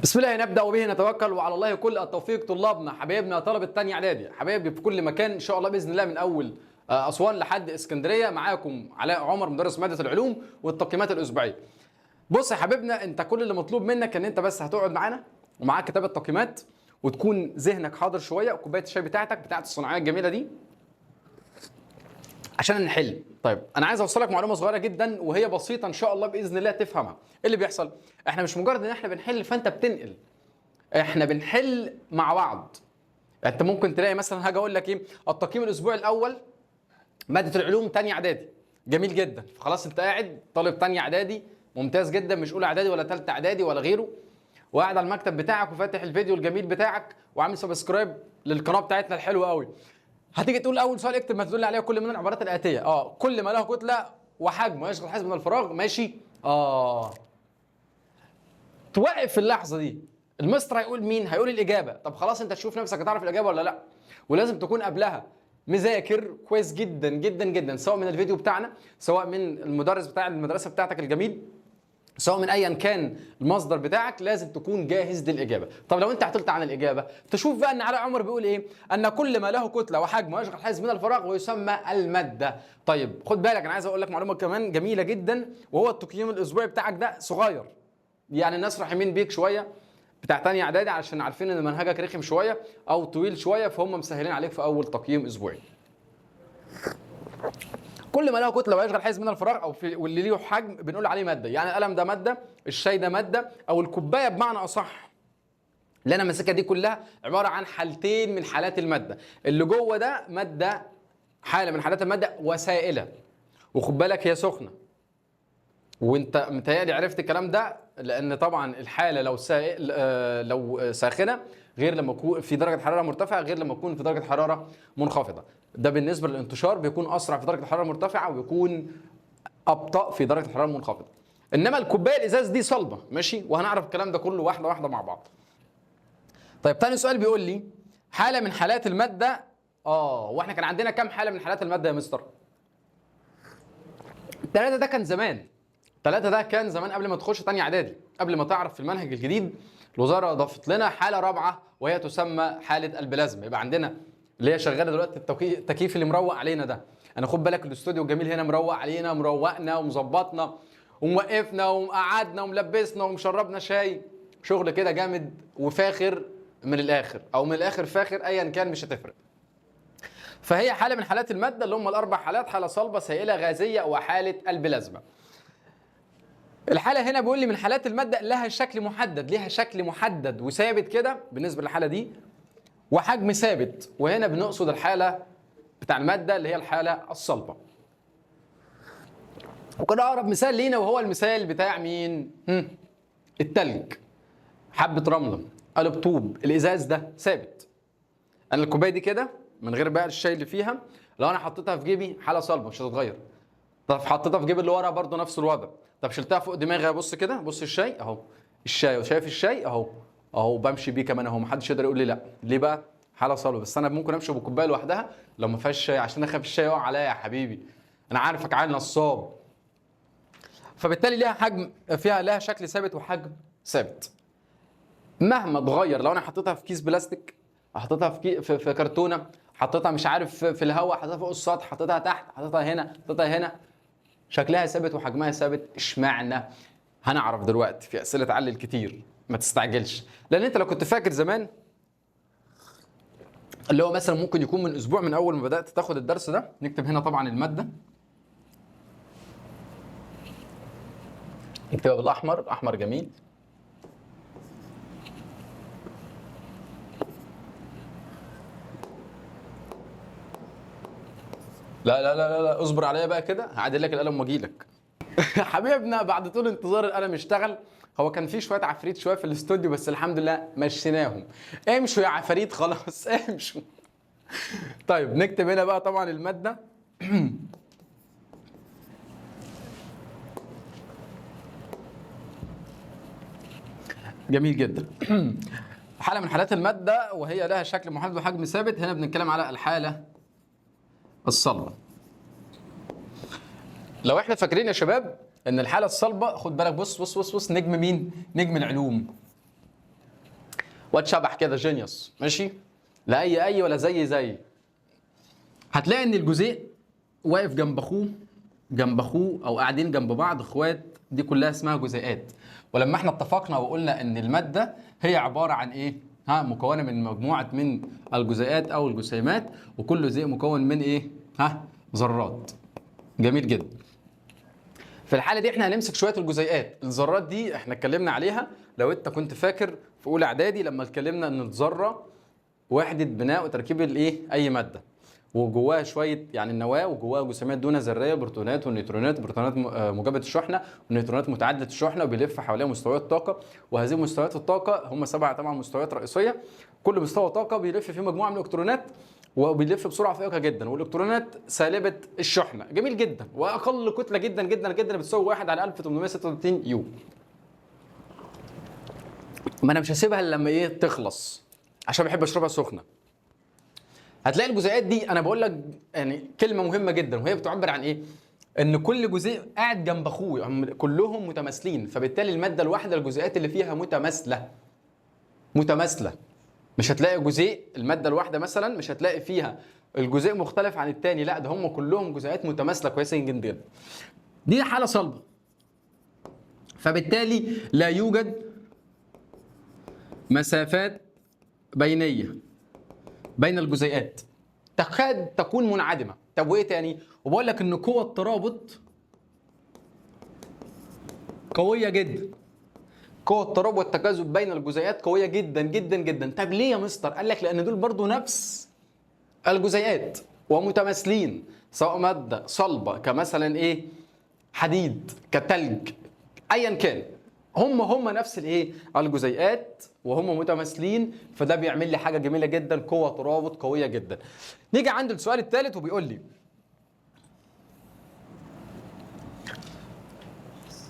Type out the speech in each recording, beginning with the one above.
بسم الله نبدأ وبه نتوكل وعلى الله كل التوفيق. طلابنا حبايبنا طلبة تانية إعدادي حبايبي في كل مكان إن شاء الله بإذن الله، من أول أسوان لحد اسكندرية. معاكم علاء عمر مدرس مادة العلوم والتقييمات الأسبوعية. بص يا حبيبنا، أنت كل اللي مطلوب منك إن أنت بس هتقعد معانا ومعاك كتاب التقييمات، وتكون ذهنك حاضر شوية وكوباية الشاي بتاعتك بتاعت الصناعية الجميلة دي عشان نحل. طيب انا عايز اوصلك معلومه صغيره جدا وهي بسيطه ان شاء الله باذن الله تفهمها. ايه اللي بيحصل؟ احنا مش مجرد ان احنا بنحل فانت بتنقل، احنا بنحل مع بعض. انت ممكن تلاقي مثلا هاجي اقول لك ايه، التقييم الاسبوعي الاول ماده العلوم تانية اعدادي، جميل جدا. فخلاص انت قاعد طالب تانية اعدادي ممتاز جدا، مش اولى اعدادي ولا ثالثه اعدادي ولا غيره، وقاعد على المكتب بتاعك وفاتح الفيديو الجميل بتاعك وعامل سبسكرايب للقناه بتاعتنا الحلوه قوي. هتيجي تقول اول سؤال اكتب ما تدل عليه كل من العبارات الاتيه. كل ما له كتله وحجم ويشغل حيز من الفراغ، ماشي. توقف في اللحظه دي، المستر هيقول مين؟ هيقول الاجابه. طب خلاص انت تشوف نفسك هتعرف الاجابه ولا لا، ولازم تكون قبلها مذاكر كويس جدا جدا جدا، سواء من الفيديو بتاعنا، سواء من المدرس بتاع المدرسه بتاعتك الجميل، سواء من ايا كان المصدر بتاعك، لازم تكون جاهز للاجابه. طب لو انت عطلت عن الاجابه، تشوف بقى ان علاء عمر بيقول ايه، ان كل ما له كتله وحجم ويشغل حيز من الفراغ ويسمى الماده. طيب خد بالك، انا عايز اقول لك معلومه كمان جميله جدا، وهو التقييم الاسبوعي بتاعك ده صغير، يعني الناس راحمين بيك شويه بتاع تانية اعدادي علشان عارفين ان منهجك رخم شويه او طويل شويه، فهم مسهلين عليك في اول تقييم اسبوعي. كل ما له كتله ويشغل حيز من الفراغ او في واللي ليه حجم بنقول عليه ماده. يعني القلم ده ماده، الشاي ده ماده، او الكوبايه بمعنى اصح اللي انا ماسكها دي كلها عباره عن حالتين من حالات الماده. اللي جوه ده ماده، حاله من حالات الماده وسائله، وخد بالك هي سخنه، وانت متهيألي عرفت الكلام ده، لان طبعا الحاله لو لو ساخنه غير لما يكون في درجه حراره مرتفعه، غير لما يكون في درجه حراره منخفضه. ده بالنسبه للانتشار بيكون اسرع في درجه الحراره المرتفعه ويكون ابطا في درجه الحراره المنخفضه. انما الكوبايه الازاز دي صلبه، ماشي، وهنعرف الكلام ده كله واحده واحده مع بعض. طيب تاني سؤال بيقول لي حاله من حالات الماده. واحنا كان عندنا كام حاله من حالات الماده يا مستر؟ الثلاثه ده كان زمان، ثلاثة ده كان زمان قبل ما تخش تانية اعدادي، قبل ما تعرف في المنهج الجديد الوزاره اضافت لنا حاله رابعه وهي تسمى حاله البلازما. يبقى عندنا اللي هي شغاله دلوقتي التكييف اللي مروق علينا ده. انا خد بالك الاستوديو الجميل هنا مروق علينا، مروقنا ومظبطنا وموقفنا ومقعدنا وملبسنا ومشربنا شاي، شغل كده جامد وفاخر من الاخر، او من الاخر فاخر، ايا كان مش هتفرق. فهي حاله من حالات الماده اللي هم الاربع حالات: حاله صلبه، سائله، غازيه، وحاله البلازما. الحالة هنا بيقول لي من حالات المادة لها شكل محدد، ليها شكل محدد وثابت كده بالنسبة للحالة دي، وحجم ثابت. وهنا بنقصد الحالة بتاع المادة اللي هي الحالة الصلبة. وكده أقرب مثال لينا وهو المثال بتاع مين؟ التلج، حبة رملة، قالب طوب، الإزاز ده ثابت. أنا الكوباية دي كده من غير بقى الشاي اللي فيها، لو أنا حطيتها في جيبي حالة صلبة مش هتتغير. طب حطيتها في جيب اللي ورا برضه نفس الوضع. طب شلتها فوق دماغي، بص كده، بص الشاي اهو، الشاي وشايف الشاي اهو، اهو بمشي بيه كمان اهو، محدش يقدر يقول لي لا. ليه بقى؟ حاله صلبه. بس انا ممكن امشي بالكوبايه لوحدها لو ما فيهاش شاي، عشان اخاف الشاي يقع عليا يا حبيبي، انا عارفك عيل نصاب. فبالتالي ليها حجم، فيها لها شكل ثابت وحجم ثابت مهما اتغير. لو انا حطيتها في كيس بلاستيك، حطيتها في كرتونه، حطيتها مش عارف في الهواء، حطيتها فوق السطح، حطيتها تحت، حطيتها هنا، حطيتها هنا، شكلها ثابت وحجمها ثابت. اشمعنى؟ هنعرف دلوقتي في اسئله تعلل كتير، ما تستعجلش. لان انت لو كنت فاكر زمان اللي هو مثلا ممكن يكون من اسبوع من اول ما بدات تاخد الدرس ده، نكتب هنا طبعا الماده، نكتبها بالاحمر، احمر جميل. لا لا لا لا, لا. اصبر عليا بقى كده، هعدل لك القلم واجي لك. حبيبنا بعد طول انتظار القلم اشتغل. هو كان في شويه عفاريت شويه في الاستوديو، بس الحمد لله مشيناهم. امشوا يا عفاريت خلاص امشوا. طيب نكتب هنا بقى طبعا الماده. جميل جدا. حاله من حالات الماده وهي لها شكل محدد وحجم ثابت. هنا بنتكلم على الحاله الصلبه. لو احنا فاكرين يا شباب ان الحاله الصلبه، خد بالك، بص بص بص بص، نجم مين؟ نجم العلوم. واد شبح كده جينيوس ماشي، لا اي ولا زي. هتلاقي ان الجزيء واقف جنب اخوه او قاعدين جنب بعض اخوات، دي كلها اسمها جزيئات. ولما احنا اتفقنا وقلنا ان الماده هي عباره عن ايه؟ مكونه من مجموعه من الجزيئات او الجسيمات، وكل جزيء مكون من ايه؟ ذرات. جميل جدا. في الحاله دي احنا هنمسك شويه الجزيئات. الذرات دي احنا اتكلمنا عليها لو انت كنت فاكر في اولى اعدادي، لما اتكلمنا ان الذره وحده بناء وتركيب الايه؟ اي ماده، وجواها شويه يعني النواه، وجواها جسيمات دون ذريه، بروتونات والنيوترونات. بروتونات موجبه الشحنه، والنيوترونات متعادله الشحنه، وبيلف حواليها مستويات طاقه. وهذه مستويات الطاقه هم 7 طبعا مستويات رئيسيه. كل مستوى طاقه بيلف فيه مجموعه من الالكترونات، وبيلف بسرعه فائقه جدا، والالكترونات سالبه الشحنه. جميل جدا. واقل كتله جدا جدا جدا بتساوي 1 على 1836 يو. ما انا مش هسيبها الا لما ايه؟ تخلص، عشان بحب اشربها سخنه. هتلاقي الجزيئات دي انا بقول لك يعني كلمه مهمه جدا، وهي بتعبر عن ايه؟ ان كل جزيء قاعد جنب اخوه، كلهم متماثلين، فبالتالي الماده الواحده الجزيئات اللي فيها متماثله. مش هتلاقي جزيء الماده الواحده مثلا مش هتلاقي فيها الجزيء مختلف عن الثاني، لا ده هم كلهم جزيئات متماثله كويسه جدا. دي حاله صلبه، فبالتالي لا يوجد مسافات بينيه بين الجزيئات، تكاد تكون منعدمه. طب وايه تاني؟ وبقول لك ان قوه الترابط قويه جدا. قوه الترابط والتجاذب بين الجزيئات قويه جدا جدا جدا. طب ليه يا مستر؟ قال لك لان دول برضو نفس الجزيئات ومتماثلين، سواء ماده صلبه كمثلا ايه؟ حديد، كتلج، ايا كان، هم نفس الايه؟ الجزيئات، وهم متماثلين. فده بيعمل لي حاجه جميله جدا، قوه ترابط قويه جدا. نيجي عند السؤال الثالث وبيقول لي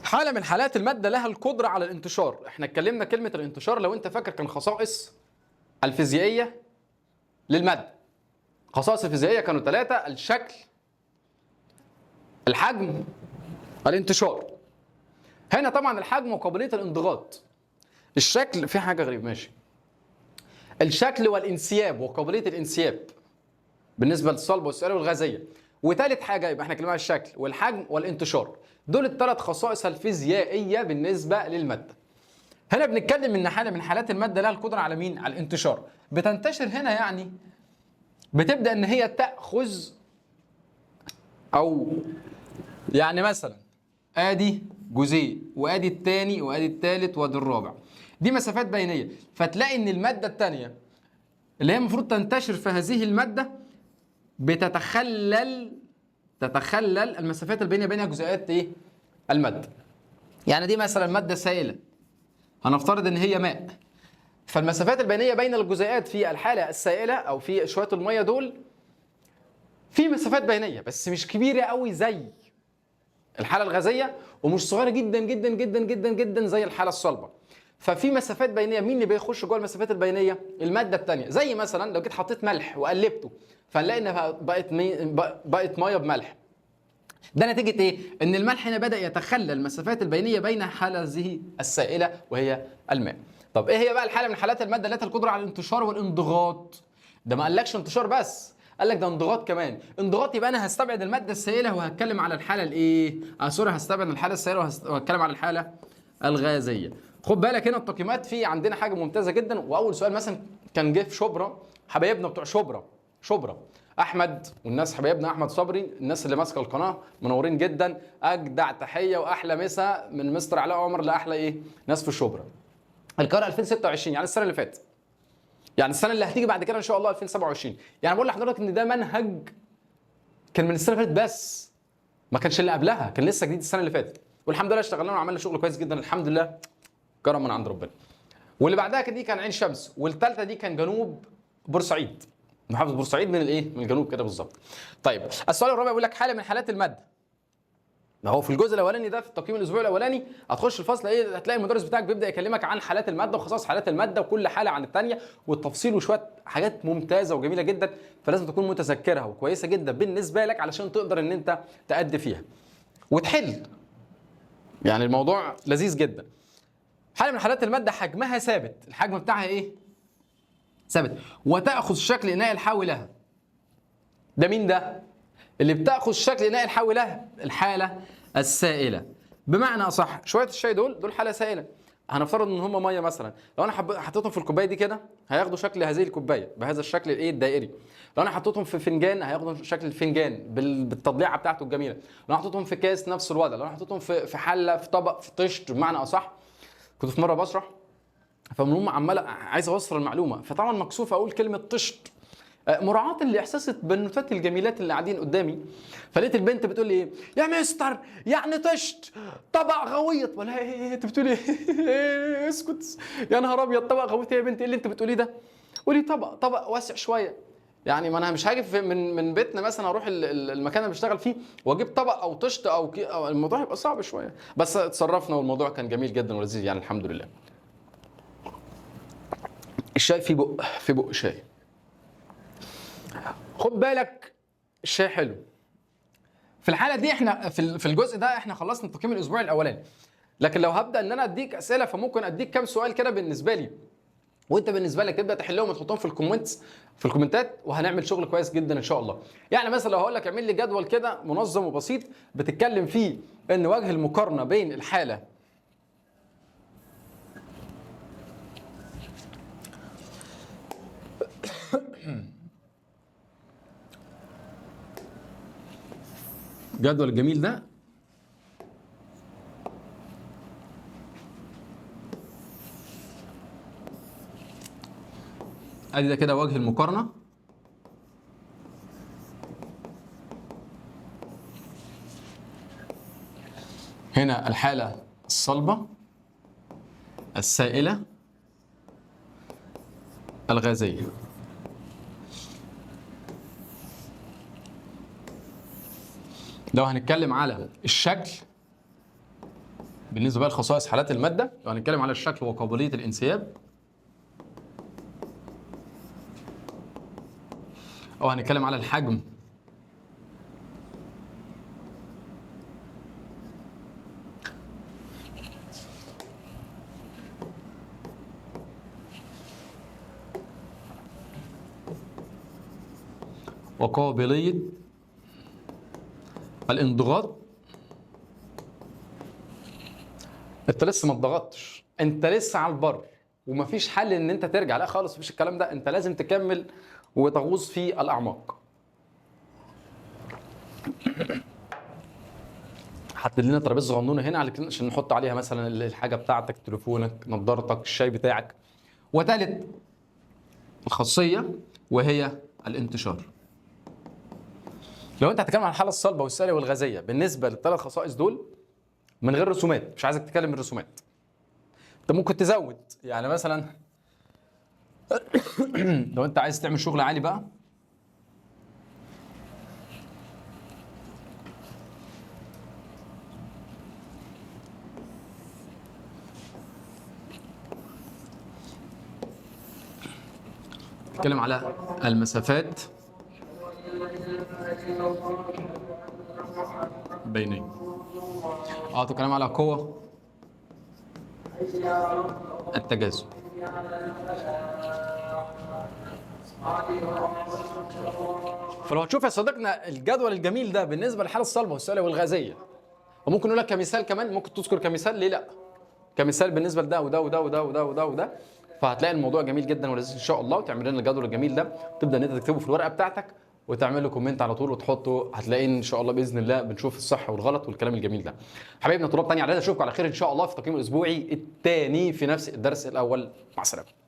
حاله من حالات الماده لها القدره على الانتشار. احنا اتكلمنا كلمه الانتشار لو انت فاكر كان خصائص الفيزيائيه للماده. خصائص الفيزيائيه كانوا 3: الشكل، الحجم، الانتشار. هنا طبعا الحجم وقابليه الانضغاط. الشكل في حاجه غريبه ماشي. الشكل والانسياب وقابليه الانسياب بالنسبه للصلبه والسائله والغازيه. وثالث حاجه يبقى احنا اتكلمنا على الشكل والحجم والانتشار. دول الثلاث خصائص الفيزيائيه بالنسبه للماده. هنا بنتكلم ان حاله من حالات الماده لها القدره على مين؟ على الانتشار. بتنتشر هنا يعني بتبدا ان هي تاخذ، او يعني مثلا ادي جزيء، وادي الثاني، وادي الثالث، وادي الرابع. دي مسافات بينيه. فتلاقي ان الماده الثانيه اللي هي المفروض تنتشر في هذه الماده تتخلل المسافات البينيه بين جزيئات ايه؟ الماده. يعني دي مثلا ماده سائله، هنفترض ان هي ماء، فالمسافات البينيه بين الجزيئات في الحاله السائله او في شويه الميه دول في مسافات بينيه، بس مش كبيره قوي زي الحاله الغازيه، ومش صغيره جدا جدا جدا جدا جدا زي الحاله الصلبه. ففي مسافات بينيه. مين اللي بيخش جوه المسافات البينيه؟ الماده الثانيه. زي مثلا لو جيت حطيت ملح وقلبته فنلاقي انها بقت ميه بملح. ده نتيجه ايه؟ ان الملح هنا بدا يتخلى المسافات البينيه بين هذه السائله وهي الماء. طب ايه هي بقى الحاله من حالات الماده التي القدره على الانتشار والانضغاط؟ ده ما قالكش انتشار بس، قال لك ده انضغاط كمان. انضغاط يبقى انا هستبعد الماده السائله وهتكلم على الحاله الايه؟ سوري، هستبعد الحاله السائله وهتكلم على الحاله الغازيه. خد بالك هنا التقييمات في عندنا حاجه ممتازه جدا. واول سؤال مثلا كان جه في شبرا، حبايبنا بتوع شبرا احمد والناس حبايبنا، احمد صبري، الناس اللي ماسكه القناه منورين جدا. اجدع تحيه واحلى مسا من مستر علاء عمر لاحلى ايه؟ ناس في شبرا. القاهره 2026 يعني السنه اللي فاتت، يعني السنه اللي هتيجي بعد كده ان شاء الله 2027. يعني بقول لحضرتك ان ده منهج كان من السنه اللي فاتت بس، ما كانش اللي قبلها، كان لسه جديد السنه اللي فاتت. والحمد لله اشتغلنا وعملنا شغل كويس جدا الحمد لله، كرم من عند ربنا. واللي بعدها دي كان عين شمس، والثالثه دي كان جنوب بورسعيد، محافظه بورسعيد من الايه؟ من الجنوب كده بالظبط. طيب السؤال الرابع بيقول لك حاله من حالات الماده. ما هو في الجزء الاولاني ده في التقييم الاسبوعي الاولاني هتخش الفصل ايه؟ هتلاقي المدرس بتاعك بيبدا يكلمك عن حالات الماده وخصائص حالات الماده وكل حاله عن الثانيه والتفصيل وشويه حاجات ممتازه وجميله جدا، فلازم تكون متذكرها وكويسه جدا بالنسبه لك علشان تقدر ان انت تأدي فيها وتحل. يعني الموضوع لذيذ جدا. حاله من حالات الماده حجمها ثابت. الحجم بتاعها ايه؟ ثابت. وتاخذ شكل اناء الحاوي لها. ده مين ده؟ اللي بتاخذ شكل اناء الحاوي لها الحاله السائله. بمعنى اصح شويه الشاي دول حاله سائله. هنفترض ان هم ميه مثلا، لو انا حطيتهم في الكوبايه دي كده هياخدوا شكل هذه الكوبايه بهذا الشكل الايه الدائري. لو انا حطيتهم في فنجان هياخدوا شكل الفنجان بالتضليعه بتاعته الجميله. لو انا حطيتهم في كاس نفس الوضع. لو انا حطيتهم في حله في طبق في طشت بمعنى اصح. كنت في مره بشرح فمن عمال عايز اوصل المعلومه، فطبعا مكسوف اقول كلمه طشت مراعاة لاحساس البنوتات الجميلات اللي قاعدين قدامي. فلقيت البنت بتقول لي ايه يا مستر يعني طشت طبق غويط. ولا ايه انت بتقول ايه؟ اسكت يا نهار ابيض، طبق غويط ايه يا بنت؟ ايه اللي انت بتقوليه ده؟ قولي طبق واسع شويه. يعني ما انا مش هاجي من بيتنا مثلا اروح المكان اللي بشتغل فيه واجيب طبق او طشت أو الموضوع يبقى صعب شويه. بس اتصرفنا والموضوع كان جميل جدا ولذيذ يعني الحمد لله. الشاي في بق شاي. خد بالك الشاي حلو. في الحاله دي احنا في الجزء ده احنا خلصنا التقييم الاسبوعي الاولاني. لكن لو هبدا ان انا اديك اسئله فممكن اديك كام سؤال كده بالنسبه لي، وانت بالنسبه لك تبدا تحلهم وتحطهم في الكومنتات، وهنعمل شغل كويس جدا ان شاء الله. يعني مثلا لو هقول لك اعمل لي جدول كده منظم وبسيط بتتكلم فيه ان وجه المقارنه بين الحاله الجدول الجميل ده ادي ده كده وجه المقارنه. هنا الحاله الصلبه السائله الغازيه. لو هنتكلم على الشكل بالنسبه لخصائص حالات الماده، لو هنتكلم على الشكل وقابليه الانسياب، او هنتكلم على الحجم وقابليه الانضغاط، انت لسه ما اتضغطتش، انت لسه على البر ومفيش حل ان انت ترجع، لا خالص مفيش الكلام ده، انت لازم تكمل وتغوص في الاعماق. حدد لنا ترابيزه صغنونه هنا عشان نحط عليها مثلا الحاجه بتاعتك، تليفونك، نظارتك، الشاي بتاعك. وثالث الخاصيه وهي الانتشار. لو انت هتتكلم عن الحاله الصلبه والسائله والغازيه بالنسبه للثلاث خصائص دول من غير رسومات، مش عايزك تتكلم بالرسومات، انت ممكن تزود يعني مثلا لو انت عايز تعمل شغل عالي بقى تتكلم على المسافات بينيه. تتكلم على قوة التجاذب. فلو هتشوف يا صديقنا الجدول الجميل ده بالنسبة للحالة الصلبة والسائلة والغازية، وممكن نقول لك كمثال كمان، ممكن تذكر كمثال، ليه لا؟ كمثال بالنسبة لده وده وده وده وده وده وده، فهتلاقي الموضوع جميل جدا ولذيذ ان شاء الله. وتعمل لنا الجدول الجميل ده وتبدا ان انت تكتبه في الورقه بتاعتك وتعمل له كومنت على طول وتحطه، هتلاقي ان شاء الله باذن الله بنشوف الصح والغلط والكلام الجميل ده. حبايبنا طلاب تاني على اشوفكم على خير ان شاء الله في التقييم الاسبوعي الثاني في نفس الدرس الاول. مع السلامه.